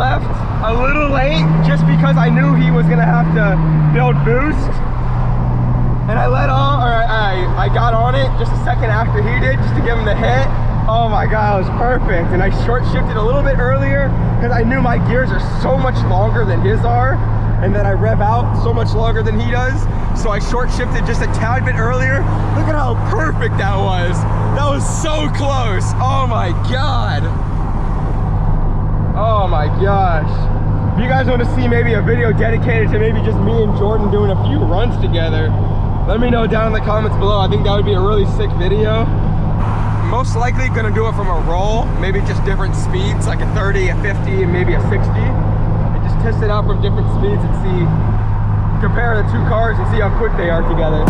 left a little late just because I knew he was gonna have to build boost. And I let on, or I got on it just a second after he did, just to give him the hit. Oh my God, it was perfect. And I short shifted a little bit earlier because I knew my gears are so much longer than his are, and that I rev out so much longer than he does. So I short shifted just a tad bit earlier. Look at how perfect that was. That was so close. Oh my God. Oh my gosh. If you guys want to see maybe a video dedicated to maybe just me and Jordan doing a few runs together, let me know down in the comments below. I think that would be a really sick video. Most likely gonna do it from a roll, maybe just different speeds, like a 30, a 50, and maybe a 60. And just test it out from different speeds and see, compare the two cars and see how quick they are together.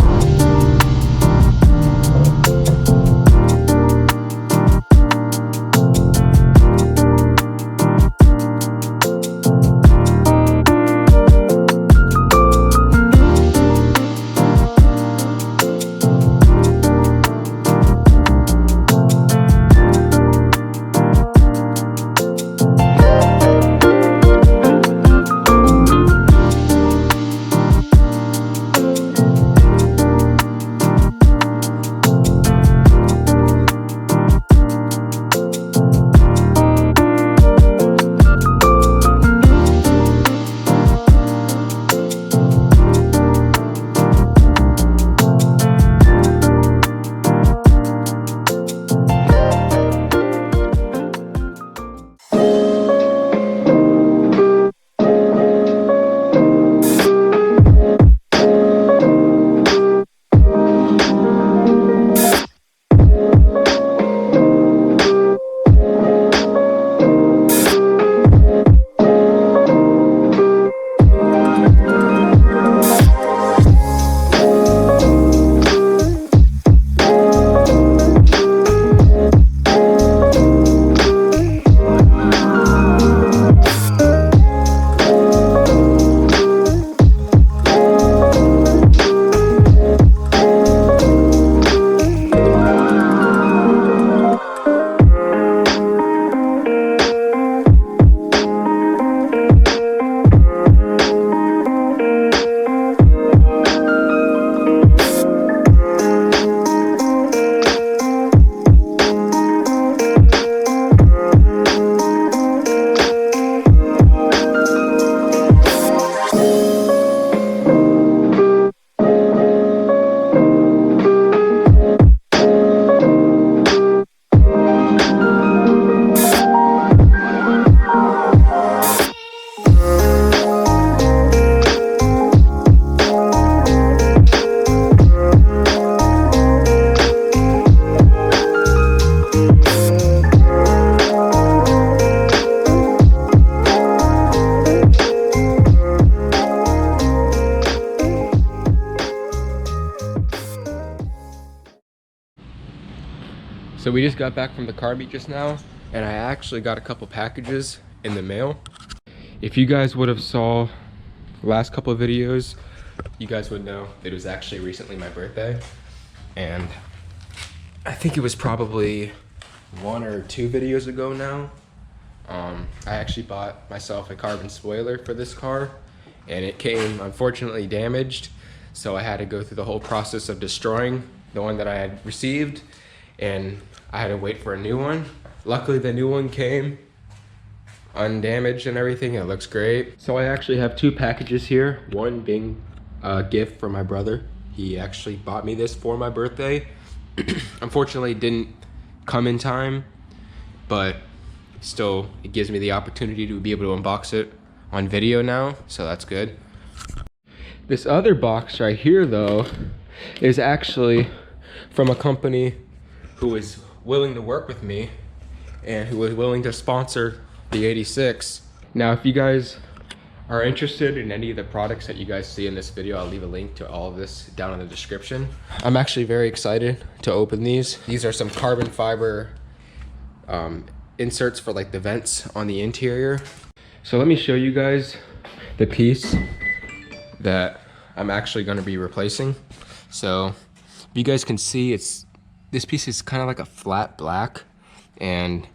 So we just got back from the car meet just now, and I actually got a couple packages in the mail. If you guys would have saw the last couple of videos, you guys would know it was actually recently my birthday. And I think it was probably 1 or 2 videos ago now. I actually bought myself a carbon spoiler for this car, and it came unfortunately damaged. So I had to go through the whole process of destroying the one that I had received, and I had to wait for a new one. Luckily the new one came undamaged and everything. It looks great. So I actually have 2 packages here, one being a gift from my brother. He actually bought me this for my birthday. Unfortunately it didn't come in time, but still it gives me the opportunity to be able to unbox it on video now, so that's good. This other box right here though is actually from a company who is willing to work with me and who was willing to sponsor the 86. Now if you guys are interested in any of the products that you guys see in this video, I'll leave a link to all of this down in the description. I'm actually very excited to open these. These are some carbon fiber inserts for like the vents on the interior. So let me show you guys the piece that I'm actually going to be replacing. So if you guys can see, this piece is kind of like a flat black, and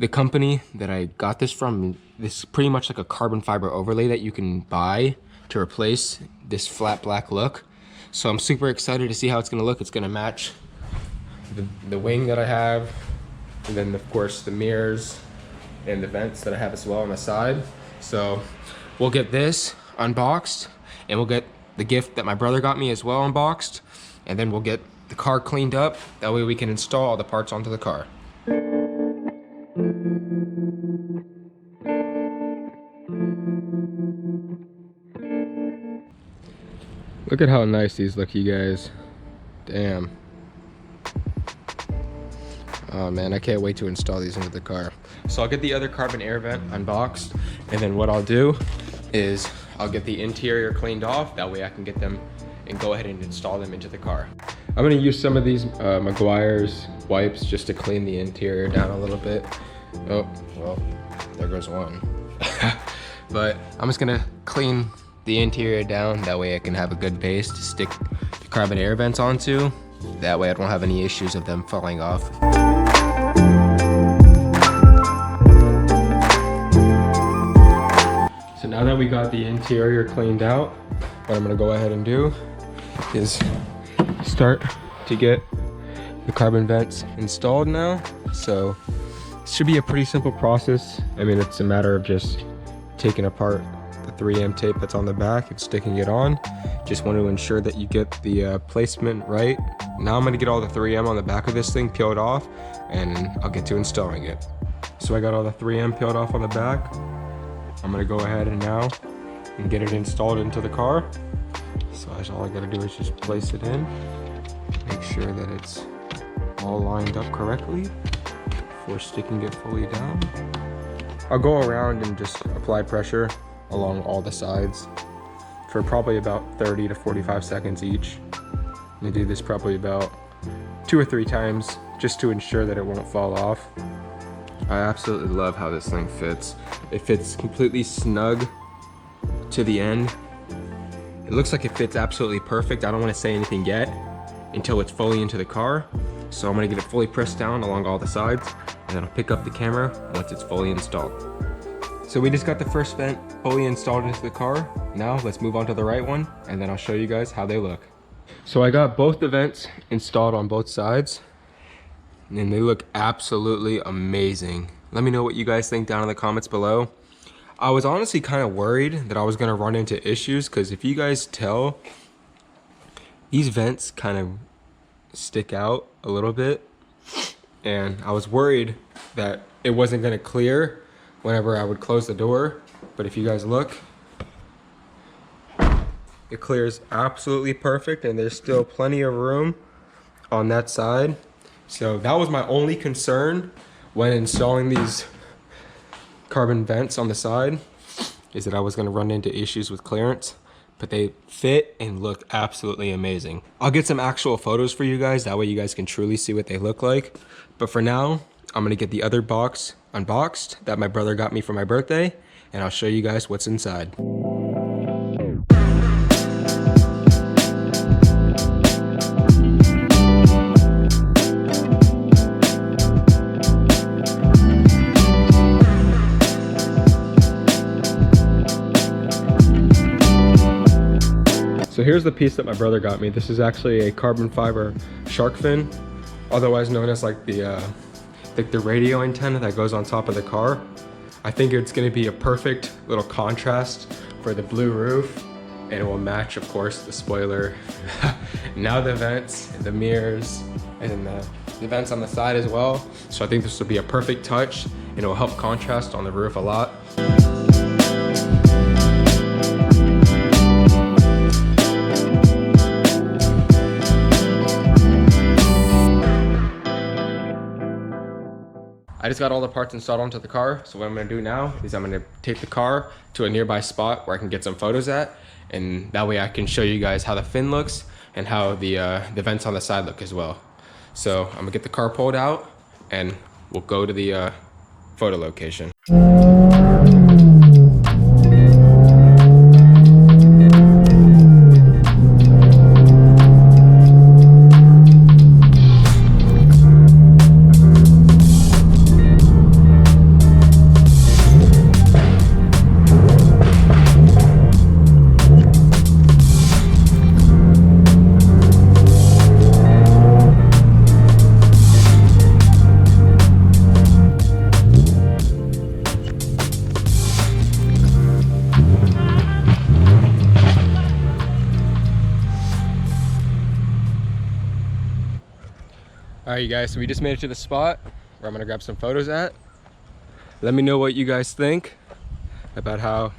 The company that I got this from, this is pretty much like a carbon fiber overlay that you can buy to replace this flat black look. So I'm super excited to see how it's gonna look. It's gonna match the wing that I have, and then of course the mirrors and the vents that I have as well on the side. So we'll get this unboxed, and we'll get the gift that my brother got me as well unboxed, and then we'll get the car cleaned up. That way we can install all the parts onto the car. Look at how nice these look, you guys. Damn. Oh man, I can't wait to install these into the car. So I'll get the other carbon air vent unboxed, and then what I'll do is I'll get the interior cleaned off. That way I can get them and go ahead and install them into the car. I'm gonna use some of these Meguiar's wipes just to clean the interior down a little bit. Oh, well, there goes one. But I'm just gonna clean the interior down. That way I can have a good base to stick the carbon air vents onto. That way I don't have any issues of them falling off. So now that we got the interior cleaned out, what I'm gonna go ahead and do is start to get the carbon vents installed now. So it should be a pretty simple process. I mean, it's a matter of just taking apart the 3M tape that's on the back and sticking it on. Just want to ensure that you get the placement right. Now I'm gonna get all the 3M on the back of this thing peeled off, and I'll get to installing it. So I got all the 3M peeled off on the back. I'm gonna go ahead and now and get it installed into the car. So that's all I gotta do is just place it in, make sure that it's all lined up correctly before sticking it fully down. I'll go around and just apply pressure along all the sides for probably about 30 to 45 seconds each. I'm gonna do this probably about 2 or 3 times just to ensure that it won't fall off. I absolutely love how this thing fits. It fits completely snug to the end. It looks like it fits absolutely perfect. I don't want to say anything yet until it's fully into the car. So I'm gonna get it fully pressed down along all the sides, and then I'll pick up the camera once it's fully installed. So we just got the first vent fully installed into the car. Now let's move on to the right one, and then I'll show you guys how they look. So I got both the vents installed on both sides, and they look absolutely amazing. Let me know what you guys think down in the comments below. I was honestly kind of worried that I was gonna run into issues, because if you guys tell, these vents kind of stick out a little bit, and I was worried that it wasn't gonna clear whenever I would close the door. But if you guys look, it clears absolutely perfect, and there's still plenty of room on that side. So that was my only concern when installing these carbon vents on the side, is that I was gonna run into issues with clearance, but they fit and look absolutely amazing. I'll get some actual photos for you guys, that way you guys can truly see what they look like. But for now, I'm gonna get the other box unboxed that my brother got me for my birthday, and I'll show you guys what's inside. So here's the piece that my brother got me. This is actually a carbon fiber shark fin, otherwise known as like the radio antenna that goes on top of the car. I think it's gonna be a perfect little contrast for the blue roof, and it will match, of course, the spoiler. Now the vents, the mirrors, and the vents on the side as well. So I think this will be a perfect touch, and it will help contrast on the roof a lot. I just got all the parts installed onto the car, so what I'm gonna do now is I'm gonna take the car to a nearby spot where I can get some photos at, and that way I can show you guys how the fin looks and how the vents on the side look as well. So I'm gonna get the car pulled out, and we'll go to the photo location. All right, you guys, so we just made it to the spot where I'm gonna grab some photos at. Let me know what you guys think about how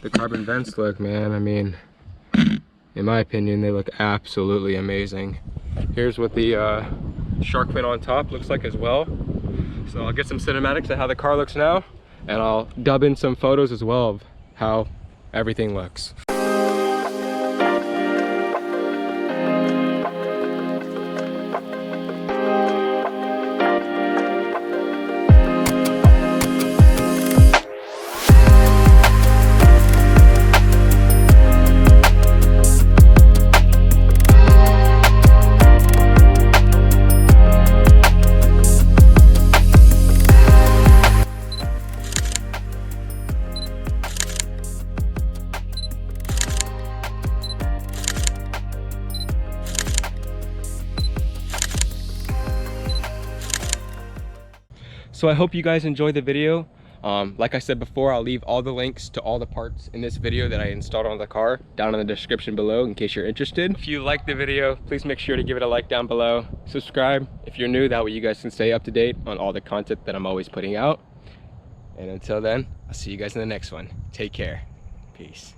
the carbon vents look, man. I mean, in my opinion, they look absolutely amazing. Here's what the shark fin on top looks like as well. So I'll get some cinematics of how the car looks now, and I'll dub in some photos as well of how everything looks. So I hope you guys enjoyed the video. Like I said before, I'll leave all the links to all the parts in this video that I installed on the car down in the description below in case you're interested. If you liked the video, please make sure to give it a like down below. Subscribe if you're new, that way you guys can stay up to date on all the content that I'm always putting out. And until then, I'll see you guys in the next one. Take care. Peace.